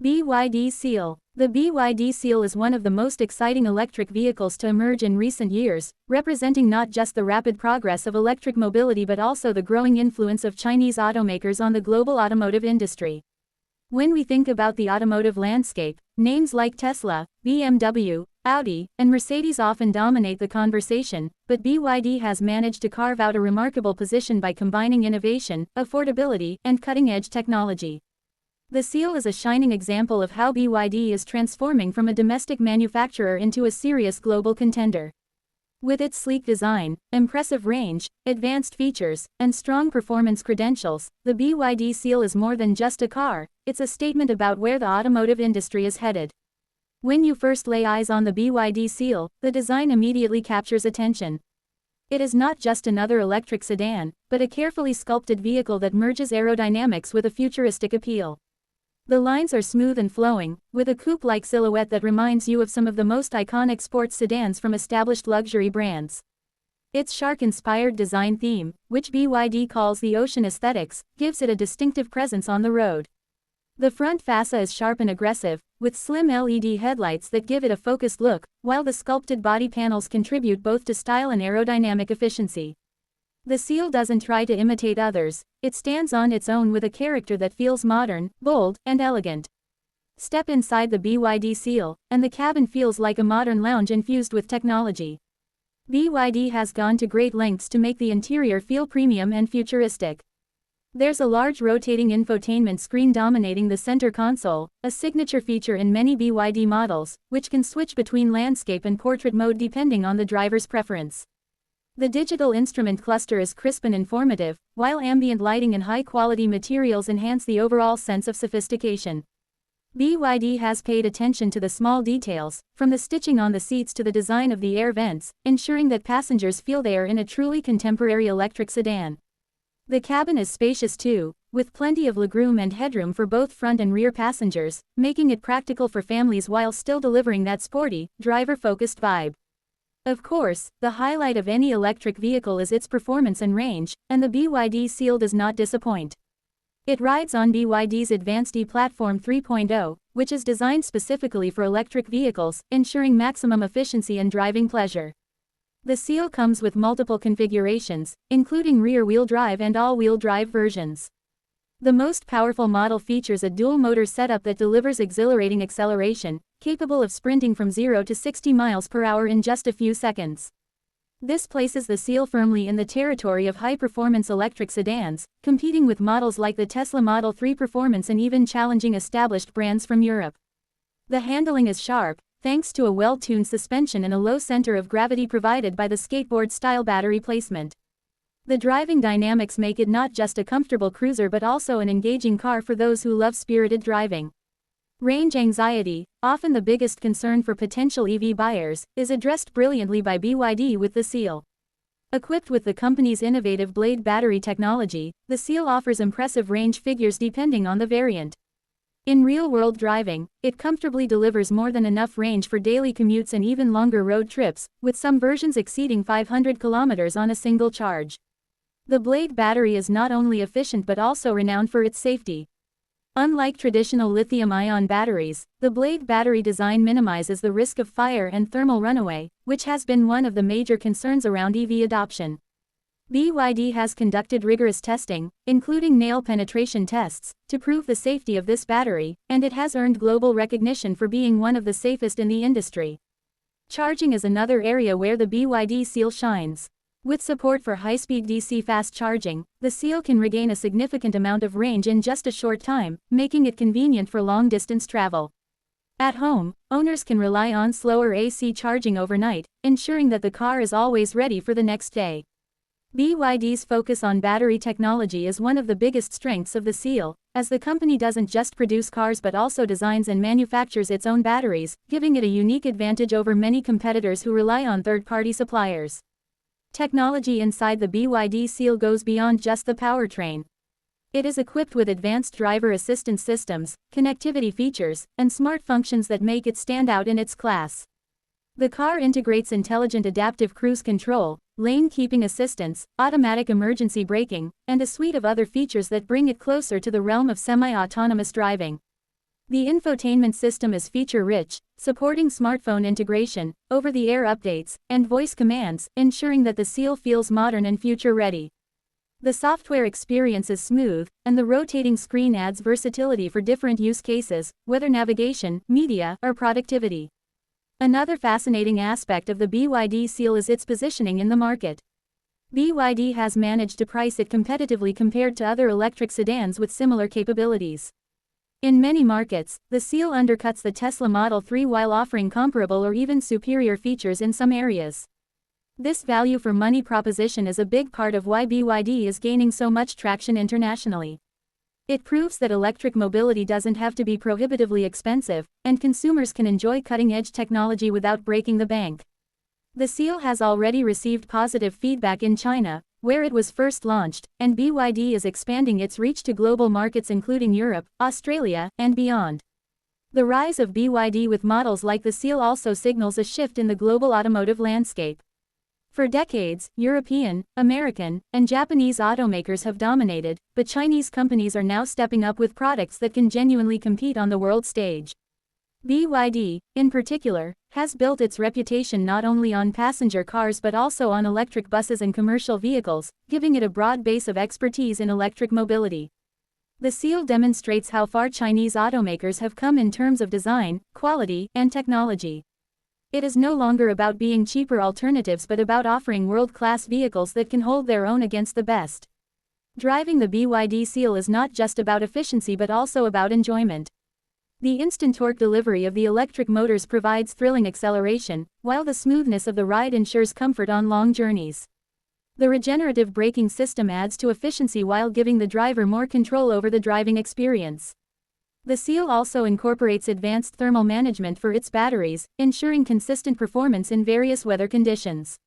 BYD Seal. The BYD Seal is one of the most exciting electric vehicles to emerge in recent years, representing not just the rapid progress of electric mobility but also the growing influence of Chinese automakers on the global automotive industry. When we think about the automotive landscape, names like Tesla, BMW, Audi, and Mercedes often dominate the conversation, but BYD has managed to carve out a remarkable position by combining innovation, affordability, and cutting-edge technology. The Seal is a shining example of how BYD is transforming from a domestic manufacturer into a serious global contender. With its sleek design, impressive range, advanced features, and strong performance credentials, the BYD Seal is more than just a car, it's a statement about where the automotive industry is headed. When you first lay eyes on the BYD Seal, the design immediately captures attention. It is not just another electric sedan, but a carefully sculpted vehicle that merges aerodynamics with a futuristic appeal. The lines are smooth and flowing, with a coupe-like silhouette that reminds you of some of the most iconic sports sedans from established luxury brands. Its shark-inspired design theme, which BYD calls the ocean aesthetics, gives it a distinctive presence on the road. The front fascia is sharp and aggressive, with slim LED headlights that give it a focused look, while the sculpted body panels contribute both to style and aerodynamic efficiency. The Seal doesn't try to imitate others, it stands on its own with a character that feels modern, bold, and elegant. Step inside the BYD Seal, and the cabin feels like a modern lounge infused with technology. BYD has gone to great lengths to make the interior feel premium and futuristic. There's a large rotating infotainment screen dominating the center console, a signature feature in many BYD models, which can switch between landscape and portrait mode depending on the driver's preference. The digital instrument cluster is crisp and informative, while ambient lighting and high-quality materials enhance the overall sense of sophistication. BYD has paid attention to the small details, from the stitching on the seats to the design of the air vents, ensuring that passengers feel they are in a truly contemporary electric sedan. The cabin is spacious too, with plenty of legroom and headroom for both front and rear passengers, making it practical for families while still delivering that sporty, driver-focused vibe. Of course, the highlight of any electric vehicle is its performance and range, and the BYD Seal does not disappoint. It rides on BYD's advanced e-Platform 3.0, which is designed specifically for electric vehicles, ensuring maximum efficiency and driving pleasure. The Seal comes with multiple configurations, including rear-wheel drive and all-wheel drive versions. The most powerful model features a dual-motor setup that delivers exhilarating acceleration, capable of sprinting from 0 to 60 miles per hour in just a few seconds. This places the Seal firmly in the territory of high-performance electric sedans, competing with models like the Tesla Model 3 Performance and even challenging established brands from Europe. The handling is sharp, thanks to a well-tuned suspension and a low center of gravity provided by the skateboard-style battery placement. The driving dynamics make it not just a comfortable cruiser but also an engaging car for those who love spirited driving. Range anxiety, often the biggest concern for potential EV buyers, is addressed brilliantly by BYD with the Seal. Equipped with the company's innovative Blade battery technology, the Seal offers impressive range figures depending on the variant. In real-world driving, it comfortably delivers more than enough range for daily commutes and even longer road trips, with some versions exceeding 500 kilometers on a single charge. The Blade battery is not only efficient but also renowned for its safety. Unlike traditional lithium-ion batteries, the Blade battery design minimizes the risk of fire and thermal runaway, which has been one of the major concerns around EV adoption. BYD has conducted rigorous testing, including nail penetration tests, to prove the safety of this battery, and it has earned global recognition for being one of the safest in the industry. Charging is another area where the BYD Seal shines. With support for high-speed DC fast charging, the Seal can regain a significant amount of range in just a short time, making it convenient for long-distance travel. At home, owners can rely on slower AC charging overnight, ensuring that the car is always ready for the next day. BYD's focus on battery technology is one of the biggest strengths of the Seal, as the company doesn't just produce cars but also designs and manufactures its own batteries, giving it a unique advantage over many competitors who rely on third-party suppliers. Technology inside the BYD Seal goes beyond just the powertrain. It is equipped with advanced driver assistance systems, connectivity features, and smart functions that make it stand out in its class. The car integrates intelligent adaptive cruise control, lane keeping assistance, automatic emergency braking, and a suite of other features that bring it closer to the realm of semi-autonomous driving. The infotainment system is feature-rich, supporting smartphone integration, over-the-air updates, and voice commands, ensuring that the Seal feels modern and future-ready. The software experience is smooth, and the rotating screen adds versatility for different use cases, whether navigation, media, or productivity. Another fascinating aspect of the BYD Seal is its positioning in the market. BYD has managed to price it competitively compared to other electric sedans with similar capabilities. In many markets, the Seal undercuts the Tesla Model 3 while offering comparable or even superior features in some areas. This value for money proposition is a big part of why BYD is gaining so much traction internationally. It proves that electric mobility doesn't have to be prohibitively expensive, and consumers can enjoy cutting-edge technology without breaking the bank. The Seal has already received positive feedback in China, where it was first launched, and BYD is expanding its reach to global markets including Europe, Australia, and beyond. The rise of BYD with models like the Seal also signals a shift in the global automotive landscape. For decades, European, American, and Japanese automakers have dominated, but Chinese companies are now stepping up with products that can genuinely compete on the world stage. BYD, in particular, has built its reputation not only on passenger cars but also on electric buses and commercial vehicles, giving it a broad base of expertise in electric mobility. The Seal demonstrates how far Chinese automakers have come in terms of design, quality, and technology. It is no longer about being cheaper alternatives but about offering world-class vehicles that can hold their own against the best. Driving the BYD Seal is not just about efficiency but also about enjoyment. The instant torque delivery of the electric motors provides thrilling acceleration, while the smoothness of the ride ensures comfort on long journeys. The regenerative braking system adds to efficiency while giving the driver more control over the driving experience. The Seal also incorporates advanced thermal management for its batteries, ensuring consistent performance in various weather conditions.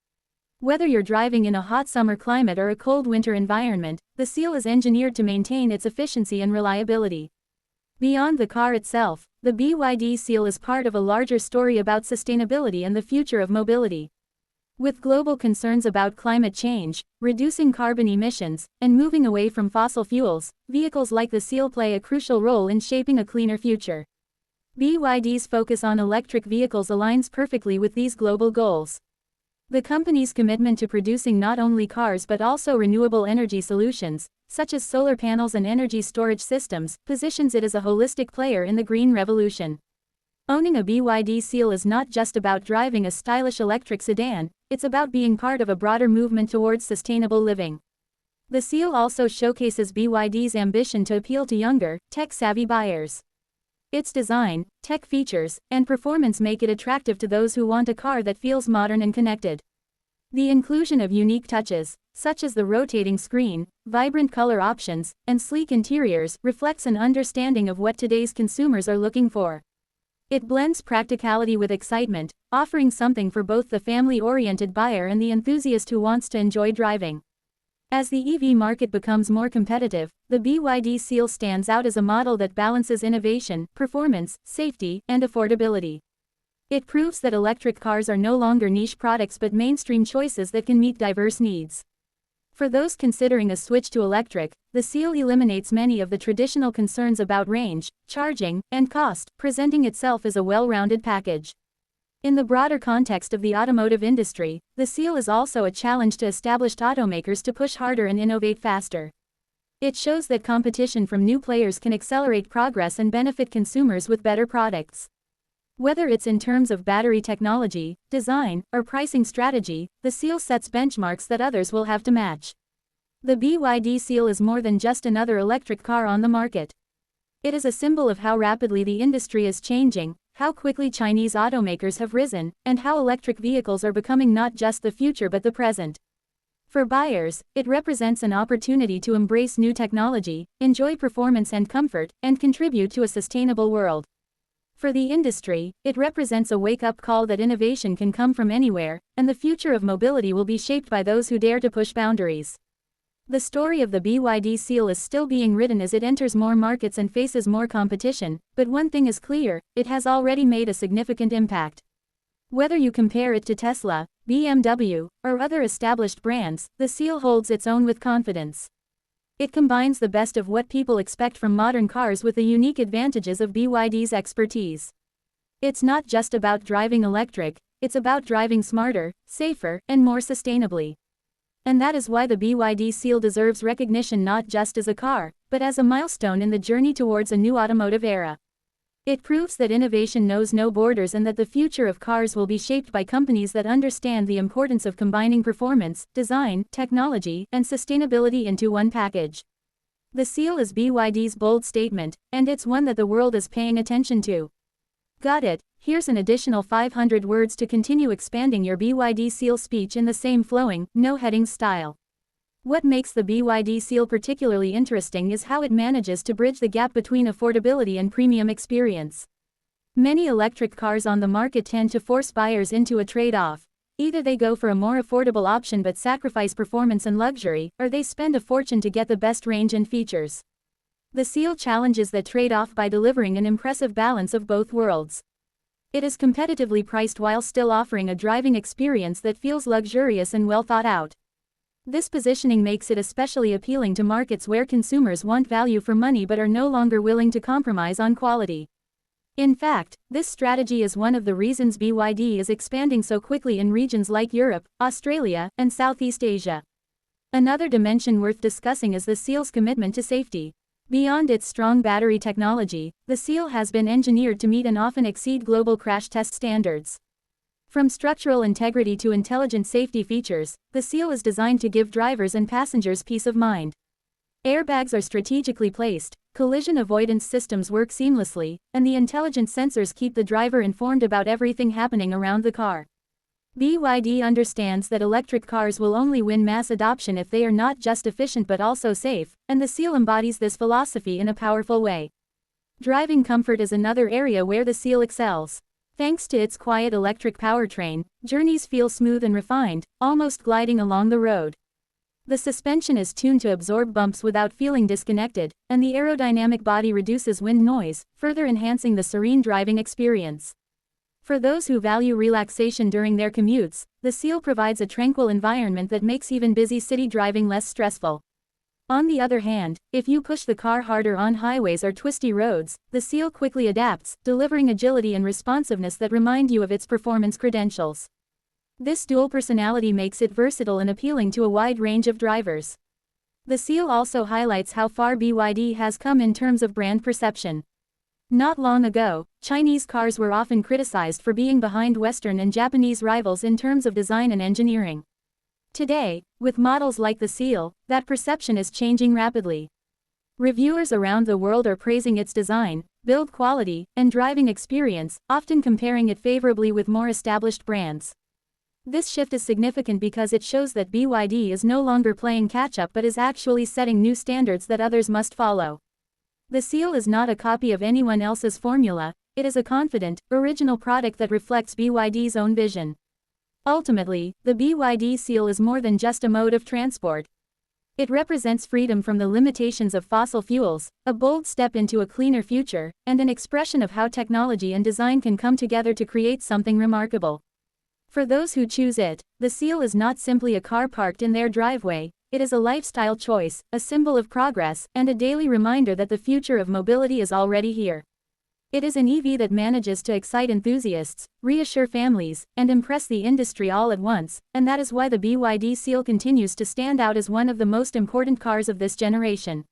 Whether you're driving in a hot summer climate or a cold winter environment, the Seal is engineered to maintain its efficiency and reliability. Beyond the car itself, the BYD Seal is part of a larger story about sustainability and the future of mobility. With global concerns about climate change, reducing carbon emissions, and moving away from fossil fuels, vehicles like the Seal play a crucial role in shaping a cleaner future. BYD's focus on electric vehicles aligns perfectly with these global goals. The company's commitment to producing not only cars but also renewable energy solutions, such as solar panels and energy storage systems, positions it as a holistic player in the green revolution. Owning a BYD Seal is not just about driving a stylish electric sedan, it's about being part of a broader movement towards sustainable living. The Seal also showcases BYD's ambition to appeal to younger, tech-savvy buyers. Its design, tech features, and performance make it attractive to those who want a car that feels modern and connected. The inclusion of unique touches, such as the rotating screen, vibrant color options, and sleek interiors, reflects an understanding of what today's consumers are looking for. It blends practicality with excitement, offering something for both the family-oriented buyer and the enthusiast who wants to enjoy driving. As the EV market becomes more competitive, the BYD Seal stands out as a model that balances innovation, performance, safety, and affordability. It proves that electric cars are no longer niche products but mainstream choices that can meet diverse needs. For those considering a switch to electric, the Seal eliminates many of the traditional concerns about range, charging, and cost, presenting itself as a well-rounded package. In the broader context of the automotive industry, the Seal is also a challenge to established automakers to push harder and innovate faster. It shows that competition from new players can accelerate progress and benefit consumers with better products. Whether it's in terms of battery technology, design, or pricing strategy, the Seal sets benchmarks that others will have to match. The BYD Seal is more than just another electric car on the market. It is a symbol of how rapidly the industry is changing, how quickly Chinese automakers have risen, and how electric vehicles are becoming not just the future but the present. For buyers, it represents an opportunity to embrace new technology, enjoy performance and comfort, and contribute to a sustainable world. For the industry, it represents a wake-up call that innovation can come from anywhere, and the future of mobility will be shaped by those who dare to push boundaries. The story of the BYD Seal is still being written as it enters more markets and faces more competition, but one thing is clear, it has already made a significant impact. Whether you compare it to Tesla, BMW, or other established brands, the Seal holds its own with confidence. It combines the best of what people expect from modern cars with the unique advantages of BYD's expertise. It's not just about driving electric, it's about driving smarter, safer, and more sustainably. And that is why the BYD Seal deserves recognition not just as a car, but as a milestone in the journey towards a new automotive era. It proves that innovation knows no borders and that the future of cars will be shaped by companies that understand the importance of combining performance, design, technology, and sustainability into one package. The Seal is BYD's bold statement, and it's one that the world is paying attention to. Got it? Here's an additional 500 words to continue expanding your BYD Seal speech in the same flowing, no headings style. What makes the BYD Seal particularly interesting is how it manages to bridge the gap between affordability and premium experience. Many electric cars on the market tend to force buyers into a trade-off. Either they go for a more affordable option but sacrifice performance and luxury, or they spend a fortune to get the best range and features. The Seal challenges that trade-off by delivering an impressive balance of both worlds. It is competitively priced while still offering a driving experience that feels luxurious and well thought out. This positioning makes it especially appealing to markets where consumers want value for money but are no longer willing to compromise on quality. In fact, this strategy is one of the reasons BYD is expanding so quickly in regions like Europe, Australia, and Southeast Asia. Another dimension worth discussing is the Seal's commitment to safety. Beyond its strong battery technology, the Seal has been engineered to meet and often exceed global crash test standards. From structural integrity to intelligent safety features, the Seal is designed to give drivers and passengers peace of mind. Airbags are strategically placed, collision avoidance systems work seamlessly, and the intelligent sensors keep the driver informed about everything happening around the car. BYD understands that electric cars will only win mass adoption if they are not just efficient but also safe, and the Seal embodies this philosophy in a powerful way. Driving comfort is another area where the Seal excels. Thanks to its quiet electric powertrain, journeys feel smooth and refined, almost gliding along the road. The suspension is tuned to absorb bumps without feeling disconnected, and the aerodynamic body reduces wind noise, further enhancing the serene driving experience. For those who value relaxation during their commutes, the Seal provides a tranquil environment that makes even busy city driving less stressful. On the other hand, if you push the car harder on highways or twisty roads, the Seal quickly adapts, delivering agility and responsiveness that remind you of its performance credentials. This dual personality makes it versatile and appealing to a wide range of drivers. The Seal also highlights how far BYD has come in terms of brand perception. Not long ago, Chinese cars were often criticized for being behind Western and Japanese rivals in terms of design and engineering. Today, with models like the Seal, that perception is changing rapidly. Reviewers around the world are praising its design, build quality, and driving experience, often comparing it favorably with more established brands. This shift is significant because it shows that BYD is no longer playing catch-up but is actually setting new standards that others must follow. The Seal is not a copy of anyone else's formula, it is a confident, original product that reflects BYD's own vision. Ultimately, the BYD Seal is more than just a mode of transport. It represents freedom from the limitations of fossil fuels, a bold step into a cleaner future, and an expression of how technology and design can come together to create something remarkable. For those who choose it, the Seal is not simply a car parked in their driveway. It is a lifestyle choice, a symbol of progress, and a daily reminder that the future of mobility is already here. It is an EV that manages to excite enthusiasts, reassure families, and impress the industry all at once, and that is why the BYD Seal continues to stand out as one of the most important cars of this generation.